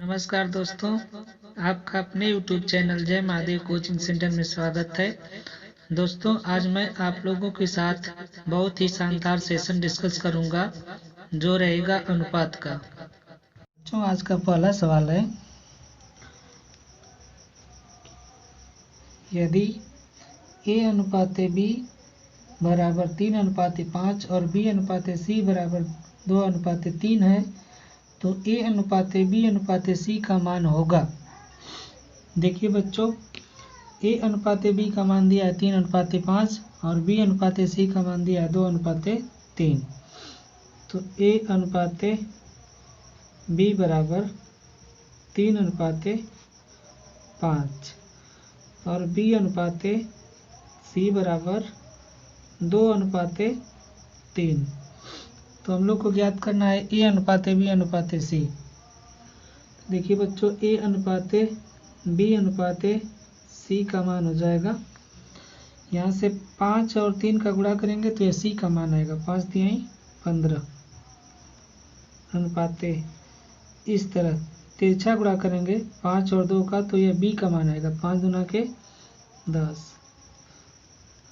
नमस्कार दोस्तों, आपका अपने YouTube चैनल जय महादेव कोचिंग सेंटर में स्वागत है। दोस्तों, आज मैं आप लोगों के साथ बहुत ही शानदार सेशन डिस्कस करूंगा जो रहेगा अनुपात का। तो आज का पहला सवाल है, यदि A अनुपात B बराबर 3:5 और B अनुपात C बराबर 2:3 है तो A अनुपात B अनुपात C का मान होगा। देखिए बच्चों, A अनुपात B का मान दिया है 3:5 और B अनुपात C का मान दिया है 2:3। तो A अनुपात B बराबर 3:5 और B अनुपात C बराबर 2:3। तो हम लोग को ज्ञात करना है A अनुपात B अनुपात C। देखिए बच्चों, A अनुपात B अनुपात C का मान हो जाएगा, यहाँ से 5 और 3 का गुणा करेंगे तो ये C का मान आएगा, 5 तिहाई 15 अनुपात इस तरह तिरछा गुणा करेंगे 5 और 2 का तो ये B का मान आएगा, 5 दूना के 10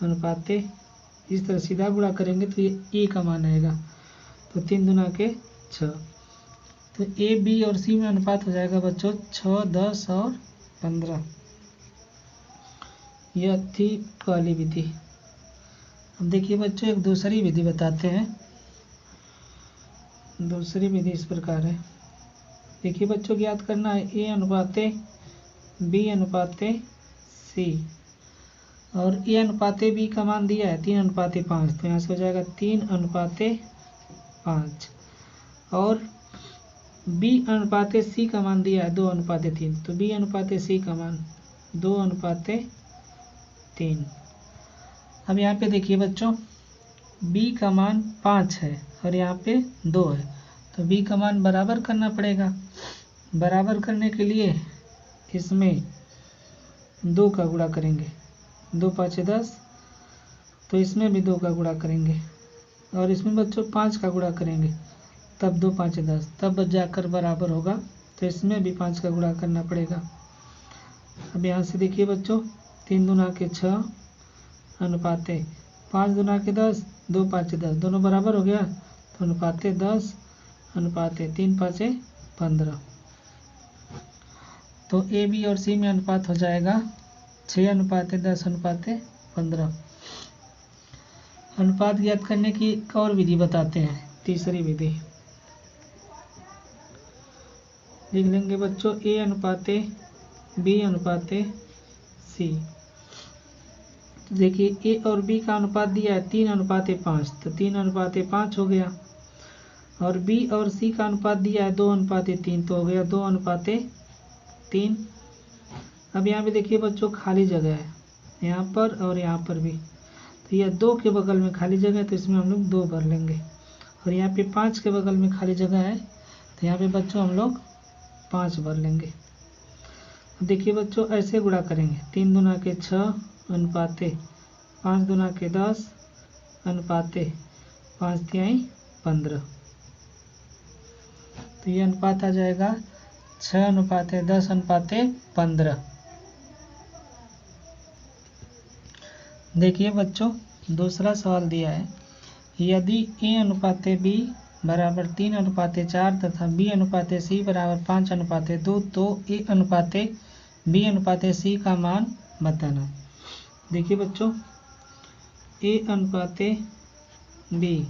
अनुपात इस तरह सीधा गुणा करेंगे तो ये A का मान आएगा, तो 3 दूना के 6। तो A B और C में अनुपात हो जाएगा बच्चों 6, 10 और 15। यह थी पहली विधि। अब देखिए बच्चों, एक दूसरी विधि बताते हैं। दूसरी विधि इस प्रकार है। देखिए बच्चों, ज्ञात करना है A अनुपात B अनुपात C और A अनुपात B का मान दिया है 3:5, तो यहाँ से हो जाएगा 3:5 और B अनुपात C का मान दिया है 2:3, तो B अनुपात C का मान 2:3। अब यहाँ पे देखिए बच्चों, B का मान 5 है और यहाँ पे 2 है, तो B का मान बराबर करना पड़ेगा। बराबर करने के लिए इसमें 2 का गुणा करेंगे, 2 5 10, तो इसमें भी 2 का गुणा करेंगे और इसमें बच्चों 5 का गुणा करेंगे, तब 2 5 10, तब जाकर बराबर होगा, तो इसमें भी 5 का गुणा करना पड़ेगा। अब यहाँ से देखिए बच्चों, 3 दूना के 6 अनुपात 5 दूना के 10, 2 5 10, दोनों बराबर हो गया, तो अनुपात 10 अनुपात 3 5 15। तो A B और C में अनुपात हो जाएगा 6:10:15। अनुपात ज्ञात करने की एक और विधि बताते हैं, तीसरी विधि। लिख लेंगे बच्चों A अनुपात B अनुपात C। तो देखिए A और B का अनुपात दिया है 3:5, तो 3:5 हो गया और B और C का अनुपात दिया है 2:3, तो हो गया 2:3। अब यहाँ पे देखिए बच्चों, खाली जगह है यहाँ पर और यहाँ पर भी, तो यह 2 के बगल में खाली जगह है, तो इसमें हम लोग 2 भर लेंगे और यहाँ पे 5 के बगल में खाली जगह है, तो यहाँ पे बच्चों हम लोग 5 भर लेंगे। देखिए बच्चों, ऐसे गुणा करेंगे, 3 दूना के 6 अनुपात 5 दूना के 10 अनुपात 5 तिहाई 15। तो ये अनुपात आ जाएगा 6:10:15। देखिए बच्चों, दूसरा सवाल दिया है, यदि A अनुपात B बराबर 3:4 तथा B अनुपात C बराबर 5:2, तो A अनुपात B अनुपात C का मान बताना। देखिए बच्चों, A अनुपात B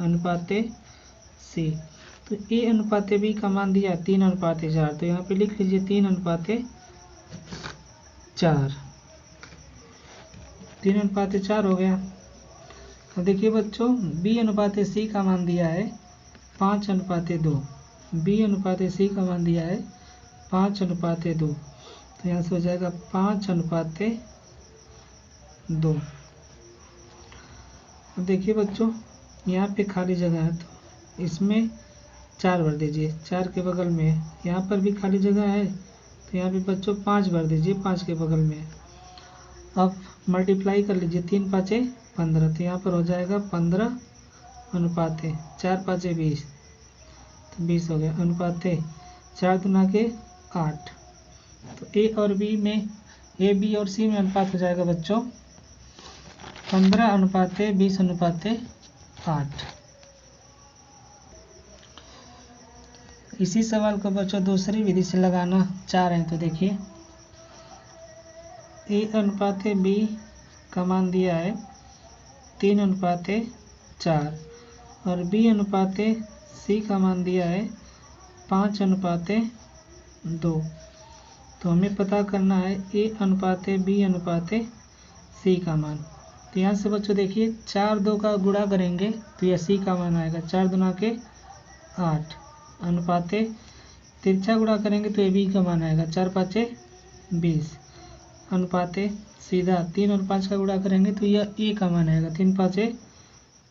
अनुपात C, तो A अनुपात B का मान दिया 3:4, तो यहाँ पे लिख लीजिए 3:4। 3:4 हो गया। अब देखिए बच्चों, B अनुपात C का मान दिया है 5:2, B अनुपात C का मान दिया है 5:2, तो यहाँ से हो जाएगा 5:2। अब देखिए बच्चों, यहाँ पे खाली जगह है, तो इसमें 4 भर दीजिए, 4 के बगल में है, यहाँ पर भी खाली जगह है, तो यहाँ पे बच्चों 5 भर दीजिए, 5 के बगल में है। अब मल्टीप्लाई कर लीजिए, 3 5 15, तो यहाँ पर हो जाएगा 15 अनुपात 4 5 20, तो 20 हो गया अनुपात 4 दूना के 8। तो ए और बी में, ए बी और सी में अनुपात हो जाएगा बच्चों 15:20:8। इसी सवाल को बच्चों दूसरी विधि से लगाना चाह रहे हैं तो देखिए, ए अनुपात बी का मान दिया है 3:4 और बी अनुपात सी का मान दिया है 5:2। तो हमें पता करना है ए अनुपात बी अनुपात सी का मान। तो यहाँ से बच्चों देखिए 4 2 का गुणा करेंगे तो यह सी का मान आएगा 4 दूना के 8 अनुपात तिरछा गुणा करेंगे तो ए बी का मान आएगा 4 5 20 अनुपात सीधा 3 और 5 का गुणा करेंगे तो यह ए का मान आएगा 3 5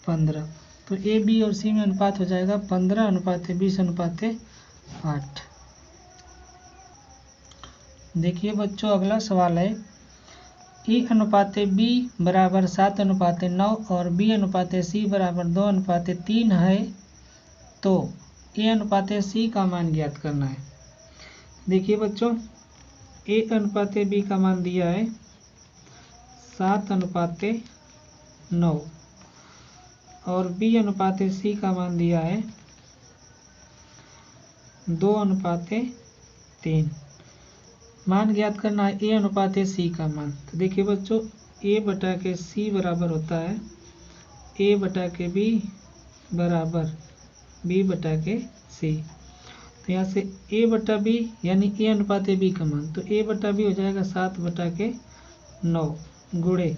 15। तो ए बी और सी में अनुपात हो जाएगा 15:20:8। देखिए बच्चों अगला सवाल है, ए अनुपात बी बराबर 7:9 और बी अनुपात सी बराबर 2:3 है तो ए अनुपात सी का मान ज्ञात करना है। देखिए बच्चों ए अनुपात बी का मान दिया है 7:9 और बी अनुपात सी का मान दिया है 2:3। मान ज्ञात करना है ए अनुपात सी का मान। तो देखिए बच्चों ए बटा के सी बराबर होता है ए बटा के बी बराबर बी बटा के सी। तो यहाँ से ए बटा बी यानी ए अनुपात बी का मान, तो ए बटा बी हो जाएगा 7/9 गुणे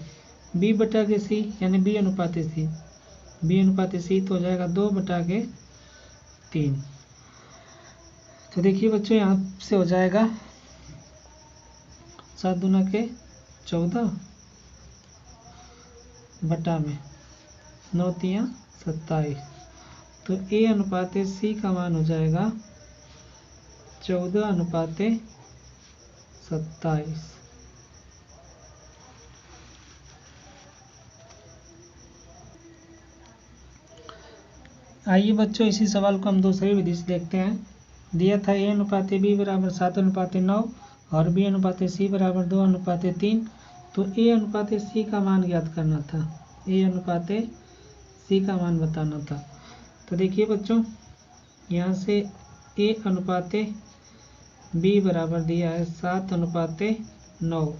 बी बटा के सी यानी बी अनुपात सी, बी अनुपात सी तो हो जाएगा 2/3। तो देखिए बच्चों यहाँ से हो जाएगा 7 दूना के 14 बटा में 9 3 27। तो ए अनुपात सी का मान हो जाएगा 14:27। आइए बच्चों इसी सवाल को हम दूसरी विधि से देखते हैं। दिया था ए अनुपात बी बराबर 7:9 और बी अनुपात सी बराबर 2:3। तो ए अनुपात सी का मान ज्ञात करना था, ए अनुपात सी का मान बताना था। तो देखिए बच्चों यहाँ से ए अनुपात बी बराबर दिया है 7:9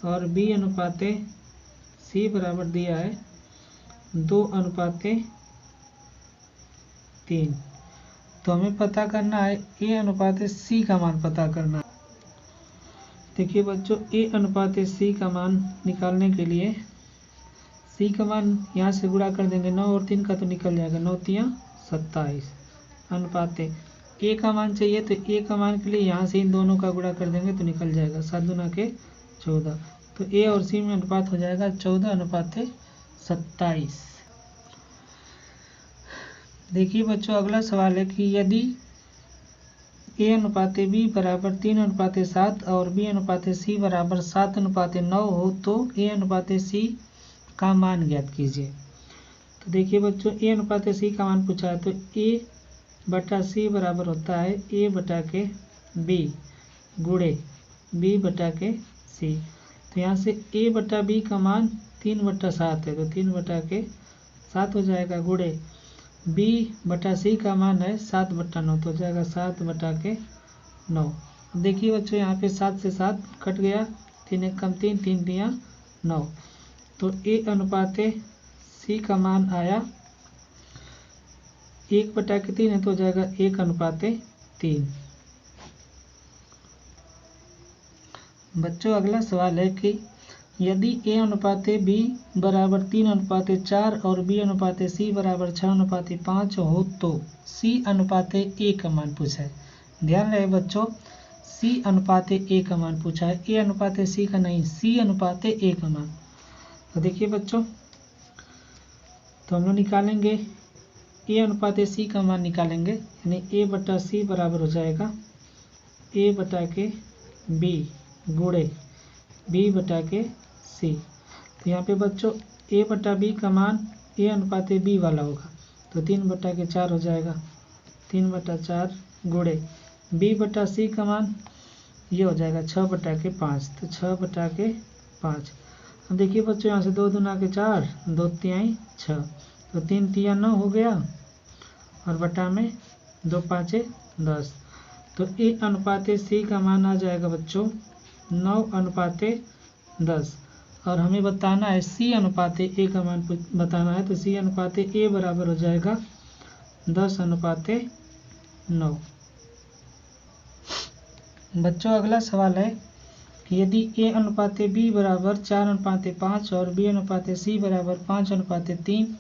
और बी अनुपात सी बराबर दिया है 2:3। तो हमें पता करना है ए अनुपात सी का मान पता करना है। देखिए बच्चों ए अनुपात सी का मान निकालने के लिए सी का मान यहाँ से गुणा कर देंगे 9 और 3 का तो निकल जाएगा 9 3 27 अनुपात ए का मान चाहिए तो ए का मान के लिए यहाँ से इन दोनों का गुणा कर देंगे तो निकल जाएगा 7 दूना के 14। तो ए और सी में अनुपात हो जाएगा 14:27। देखिए बच्चों अगला सवाल है कि यदि ए अनुपात बी बराबर 3:7 और बी अनुपात सी बराबर 7:9 हो तो ए अनुपात सी का मान ज्ञात कीजिए। तो देखिए बच्चों ए अनुपात सी का मान पूछा है तो ए बटा सी बराबर होता है ए बटा के बी गुणे बी बटा के सी। तो यहाँ से ए बटा बी का मान 3/7 है तो 3/7 हो जाएगा गुणे बी बटा सी का मान है 7/9 तो हो जाएगा 7/9। देखिए बच्चों यहाँ पे 7 से 7 कट गया, 3 1 कम 3 3 3 9। तो ए अनुपात सी का मान आया 1/3 है तो हो जाएगा 1:3। बच्चों अगला सवाल है कि यदि ए अनुपात बी बराबर 3:4 और बी अनुपात सी बराबर 6:5 हो तो सी अनुपात ए का मान पूछा है। ध्यान रहे बच्चों सी अनुपात ए का मान पूछा है, ए अनुपात सी का नहीं, सी अनुपात ए का मान। तो देखिए बच्चों तो हम लोग निकालेंगे ए अनुपात सी का मान निकालेंगे यानी ए बटा सी बराबर हो जाएगा ए बटा के बी गुणे बी बटा के सी। तो यहाँ पे बच्चों ए बटा बी का मान ए अनुपात बी वाला होगा तो 3/4 हो जाएगा 3/4 गुणे बी बटा सी का मान ये हो जाएगा 6/5, तो 6/5। अब देखिए बच्चों यहाँ से 2 दूना के 4, 2 तिहाई 6, तो 3 तिया 9 हो गया और बटा में 2 5 10। तो ए अनुपाते सी का मान आ जाएगा बच्चों 9/10। और हमें बताना है सी अनुपाते ए का मान बताना है, तो सी अनुपाते ए बराबर हो जाएगा 10/9। बच्चों अगला सवाल है कि यदि ए अनुपाते बी बराबर 4/5 और बी अनुपाते सी बराबर 5/3,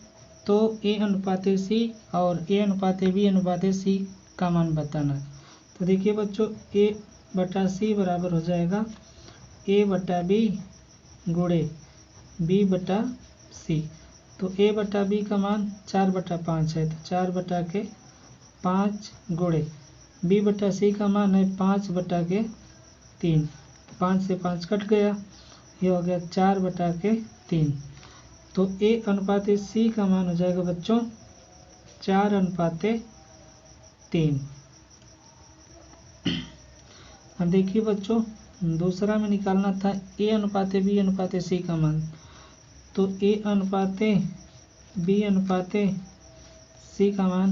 तो ए अनुपाते सी और ए अनुपाते बी अनुपाते सी का मान बताना है। तो देखिए बच्चों ए बटा सी बराबर हो जाएगा ए बटा बी गुणे बी बटा सी। तो ए बटा बी का मान 4/5 है, तो 4/5 गुणे बी बटा सी का मान है 5/3। 5 से 5 कट गया, ये हो गया 4/3। तो ए अनुपाते सी का मान हो जाएगा बच्चों 4/3। अब देखिए बच्चों दूसरा में निकालना था ए अनुपाते बी अनुपाते सी का मान। तो ए अनुपाते बी अनुपाते सी का मान,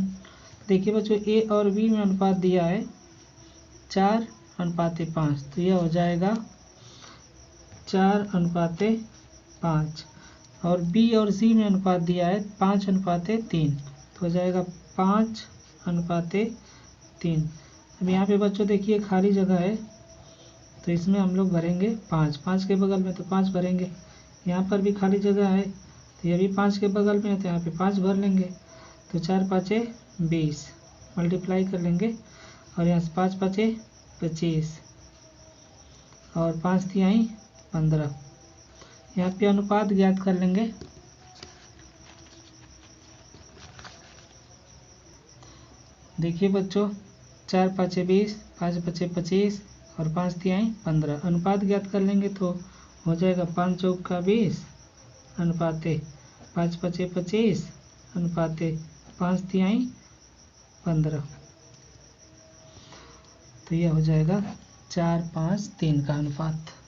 देखिए बच्चों ए और बी में अनुपात दिया है 4/5, तो यह हो जाएगा 4/5। और बी और सी में अनुपात दिया है 5/3, तो हो जाएगा 5/3। अब यहाँ पे बच्चों देखिए खाली जगह है, तो इसमें हम लोग भरेंगे 5, 5 के बगल में तो 5 भरेंगे। यहाँ पर भी खाली जगह है, तो ये भी 5 के बगल में है, तो यहाँ पे 5 भर लेंगे। तो 4 5 20 मल्टीप्लाई कर लेंगे, और यहाँ से 5 5 25 और 5 तिहाई 15। यहाँ पे अनुपात ज्ञात कर लेंगे। देखिए बच्चों 4 5 20, 5 5 25 और 5 तिहाई 15। अनुपात ज्ञात कर लेंगे तो हो जाएगा 5 चौका 20 अनुपाते 5 5 25 अनुपाते 5 तिहाई 15। तो यह हो जाएगा 4 5 3 का अनुपात।